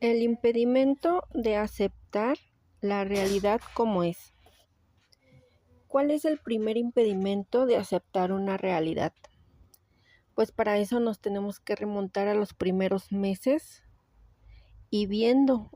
El impedimento de aceptar la realidad como es. ¿Cuál es el primer impedimento de aceptar una realidad? Pues para eso nos tenemos que remontar a los primeros meses y viendo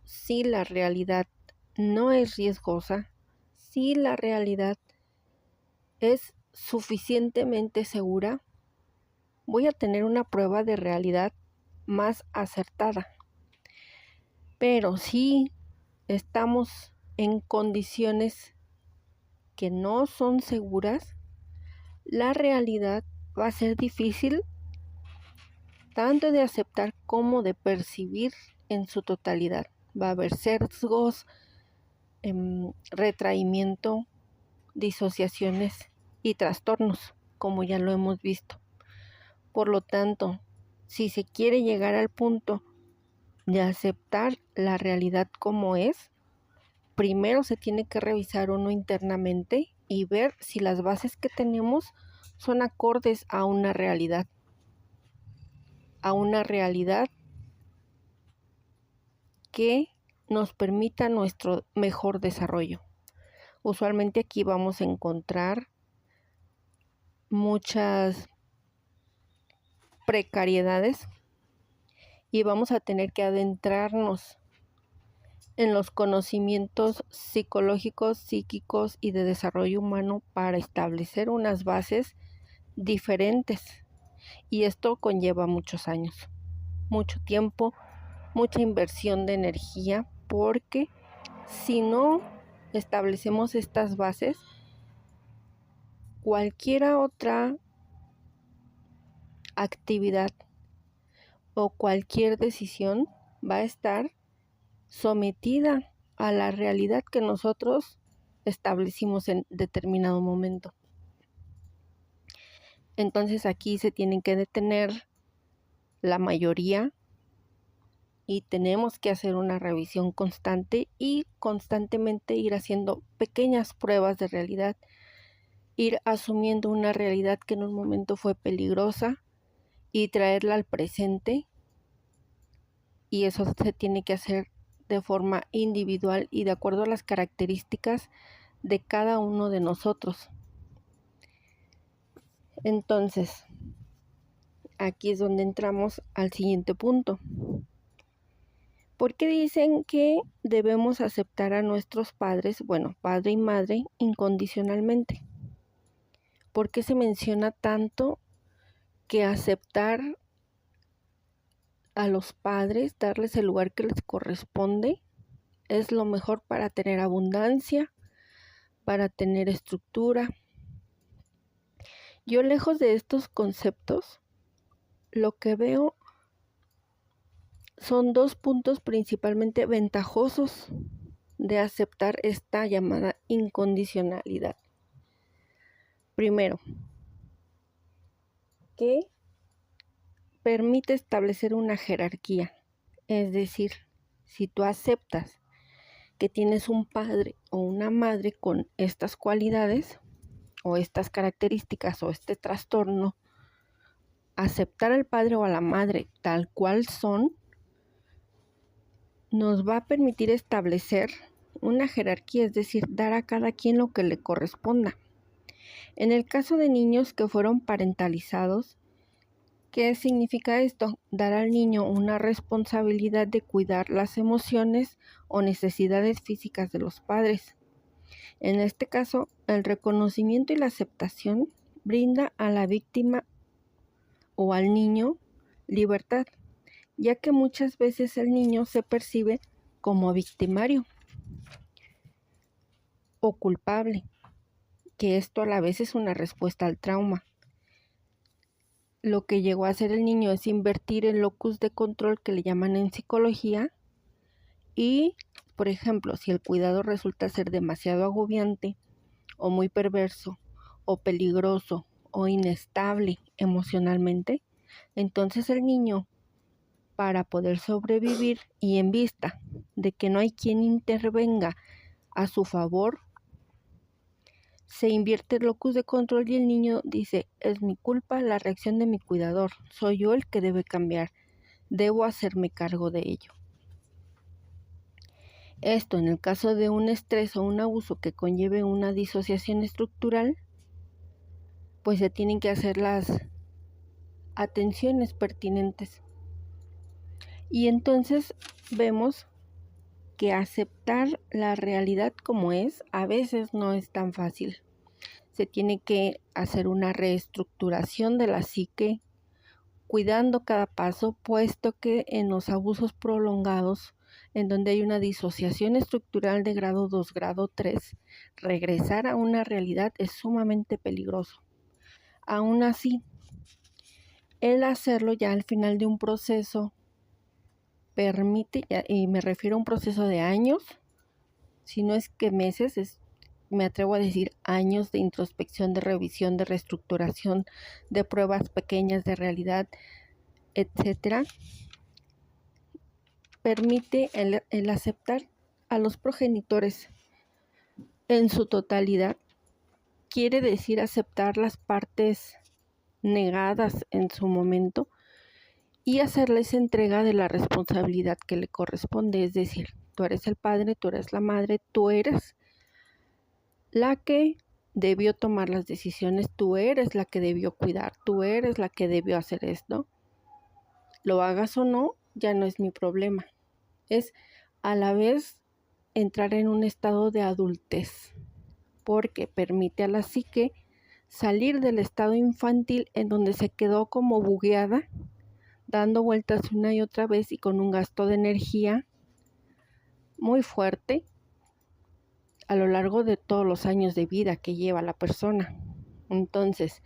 si la realidad no es riesgosa, si la realidad es suficientemente segura, voy a tener una prueba de realidad más acertada. Pero si estamos en condiciones que no son seguras, la realidad va a ser difícil tanto de aceptar como de percibir en su totalidad. Va a haber sesgos, retraimiento, disociaciones y trastornos, como ya lo hemos visto. Por lo tanto, si se quiere llegar al punto de aceptar la realidad como es, primero se tiene que revisar uno internamente y ver si las bases que tenemos son acordes a una realidad que nos permita nuestro mejor desarrollo. Usualmente aquí vamos a encontrar muchas precariedades y vamos a tener que adentrarnos en los conocimientos psicológicos, psíquicos y de desarrollo humano para establecer unas bases diferentes. Y esto conlleva muchos años, mucho tiempo, mucha inversión de energía, porque si no establecemos estas bases, cualquier otra actividad o cualquier decisión va a estar sometida a la realidad que nosotros establecimos en determinado momento. Entonces aquí se tienen que detener la mayoría y tenemos que hacer una revisión constante y constantemente ir haciendo pequeñas pruebas de realidad, ir asumiendo una realidad que en un momento fue peligrosa y traerla al presente, y eso se tiene que hacer de forma individual y de acuerdo a las características de cada uno de nosotros. Entonces, aquí es donde entramos al siguiente punto. ¿Por qué dicen que debemos aceptar a nuestros padres, padre y madre, incondicionalmente? ¿Por qué se menciona tanto que aceptar a los padres, darles el lugar que les corresponde, es lo mejor para tener abundancia, para tener estructura? Yo, lejos de estos conceptos, lo que veo son dos puntos principalmente ventajosos de aceptar esta llamada incondicionalidad. Primero, que permite establecer una jerarquía, es decir, si tú aceptas que tienes un padre o una madre con estas cualidades o estas características o este trastorno, aceptar al padre o a la madre tal cual son nos va a permitir establecer una jerarquía, es decir, dar a cada quien lo que le corresponda. En el caso de niños que fueron parentalizados, ¿qué significa esto? Dar al niño una responsabilidad de cuidar las emociones o necesidades físicas de los padres. En este caso, el reconocimiento y la aceptación brinda a la víctima o al niño libertad, ya que muchas veces el niño se percibe como victimario o culpable, que esto a la vez es una respuesta al trauma. Lo que llegó a hacer el niño es invertir el locus de control, que le llaman en psicología, y, por ejemplo, si el cuidado resulta ser demasiado agobiante o muy perverso o peligroso o inestable emocionalmente, entonces el niño, para poder sobrevivir y en vista de que no hay quien intervenga a su favor, se invierte el locus de control y el niño dice: es mi culpa la reacción de mi cuidador, soy yo el que debe cambiar, debo hacerme cargo de ello. Esto en el caso de un estrés o un abuso que conlleve una disociación estructural, pues se tienen que hacer las atenciones pertinentes. Y entonces vemos que aceptar la realidad como es a veces no es tan fácil. Se tiene que hacer una reestructuración de la psique, cuidando cada paso, puesto que en los abusos prolongados, en donde hay una disociación estructural de grado 2, grado 3, regresar a una realidad es sumamente peligroso. Aún así, el hacerlo ya al final de un proceso permite, y me refiero a un proceso de años, si no es que meses, me atrevo a decir años de introspección, de revisión, de reestructuración, de pruebas pequeñas de realidad, etcétera, permite el aceptar a los progenitores en su totalidad. Quiere decir aceptar las partes negadas en su momento y hacerles entrega de la responsabilidad que le corresponde, es decir, tú eres el padre, tú eres la madre, tú eres la que debió tomar las decisiones, tú eres la que debió cuidar, tú eres la que debió hacer esto. Lo hagas o no, ya no es mi problema. Es a la vez entrar en un estado de adultez, porque permite a la psique salir del estado infantil en donde se quedó como bugueada, dando vueltas una y otra vez y con un gasto de energía muy fuerte a lo largo de todos los años de vida que lleva la persona. Entonces,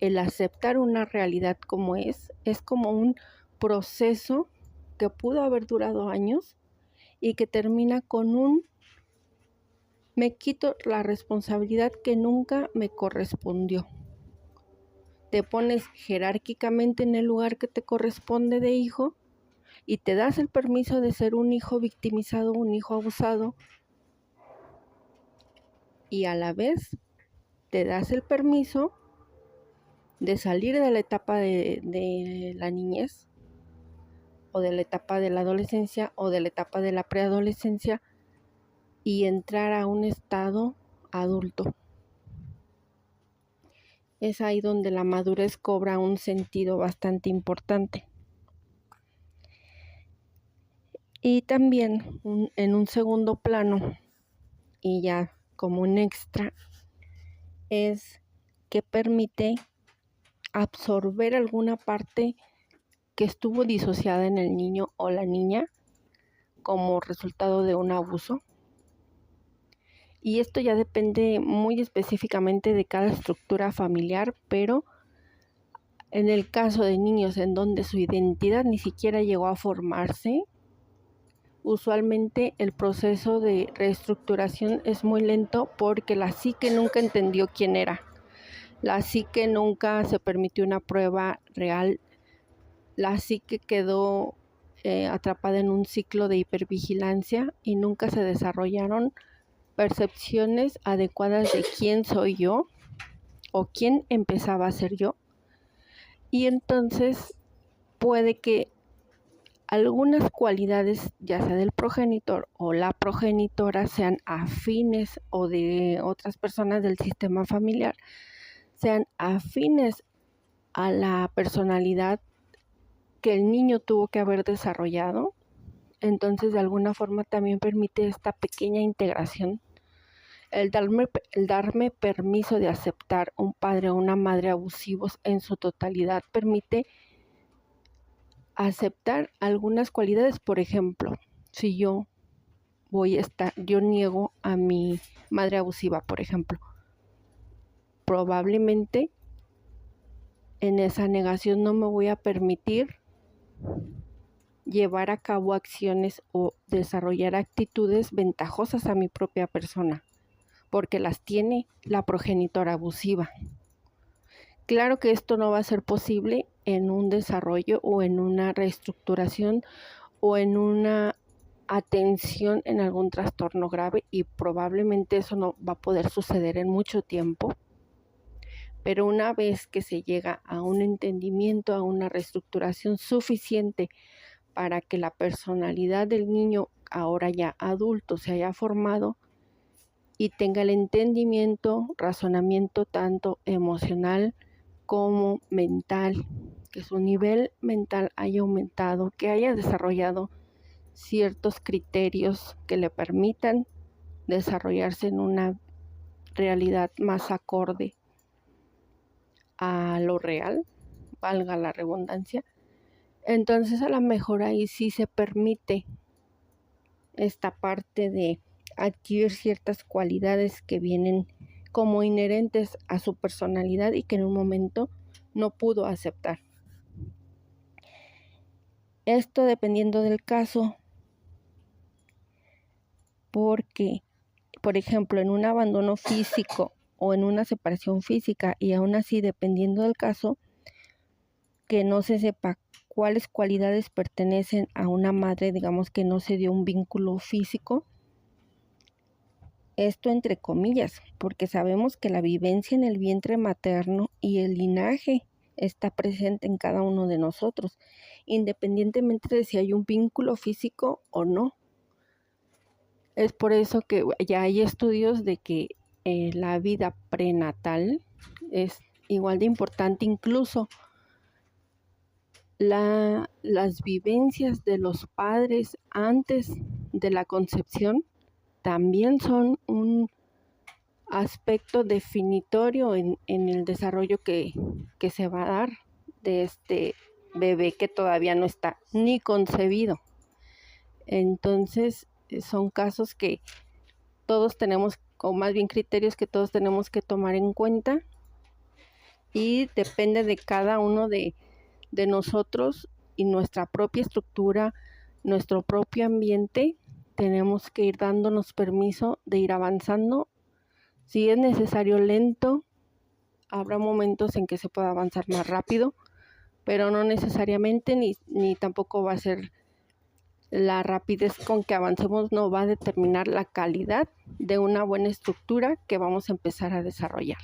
el aceptar una realidad como es como un proceso que pudo haber durado años y que termina con un me quito la responsabilidad que nunca me correspondió. Te pones jerárquicamente en el lugar que te corresponde de hijo y te das el permiso de ser un hijo victimizado, un hijo abusado, y a la vez te das el permiso de salir de la etapa de la niñez o de la etapa de la adolescencia o de la etapa de la preadolescencia y entrar a un estado adulto. Es ahí donde la madurez cobra un sentido bastante importante. Y también en un segundo plano, y ya como un extra, es que permite absorber alguna parte que estuvo disociada en el niño o la niña como resultado de un abuso. Y esto ya depende muy específicamente de cada estructura familiar, pero en el caso de niños en donde su identidad ni siquiera llegó a formarse, usualmente el proceso de reestructuración es muy lento porque la psique nunca entendió quién era. La psique nunca se permitió una prueba real. La psique quedó atrapada en un ciclo de hipervigilancia y nunca se desarrollaron percepciones adecuadas de quién soy yo o quién empezaba a ser yo. Y entonces puede que algunas cualidades, ya sea del progenitor o la progenitora, sean afines o de otras personas del sistema familiar, sean afines a la personalidad que el niño tuvo que haber desarrollado. Entonces, de alguna forma también permite esta pequeña integración. El darme permiso de aceptar un padre o una madre abusivos en su totalidad permite aceptar algunas cualidades. Por ejemplo, si yo niego a mi madre abusiva, por ejemplo, probablemente en esa negación no me voy a permitir llevar a cabo acciones o desarrollar actitudes ventajosas a mi propia persona, porque las tiene la progenitora abusiva. Claro que esto no va a ser posible en un desarrollo o en una reestructuración o en una atención en algún trastorno grave, y probablemente eso no va a poder suceder en mucho tiempo. Pero una vez que se llega a un entendimiento, a una reestructuración suficiente para que la personalidad del niño ahora ya adulto se haya formado y tenga el entendimiento, razonamiento tanto emocional como mental, que su nivel mental haya aumentado, que haya desarrollado ciertos criterios que le permitan desarrollarse en una realidad más acorde a lo real, valga la redundancia. Entonces a lo mejor ahí sí se permite esta parte de adquirir ciertas cualidades que vienen como inherentes a su personalidad y que en un momento no pudo aceptar. Esto dependiendo del caso, porque, por ejemplo, en un abandono físico o en una separación física y aún así dependiendo del caso, que no se sepa cuáles cualidades pertenecen a una madre, digamos que no se dio un vínculo físico, esto entre comillas, porque sabemos que la vivencia en el vientre materno y el linaje está presente en cada uno de nosotros, independientemente de si hay un vínculo físico o no. Es por eso que ya hay estudios de que la vida prenatal es igual de importante, incluso las vivencias de los padres antes de la concepción también son un aspecto definitorio en el desarrollo que se va a dar de este bebé que todavía no está ni concebido. Entonces, son casos que todos tenemos, o más bien criterios que todos tenemos que tomar en cuenta, y depende de cada uno de nosotros y nuestra propia estructura, nuestro propio ambiente. Tenemos que ir dándonos permiso de ir avanzando. Si es necesario lento, habrá momentos en que se pueda avanzar más rápido, pero no necesariamente ni tampoco va a ser la rapidez con que avancemos, no va a determinar la calidad de una buena estructura que vamos a empezar a desarrollar.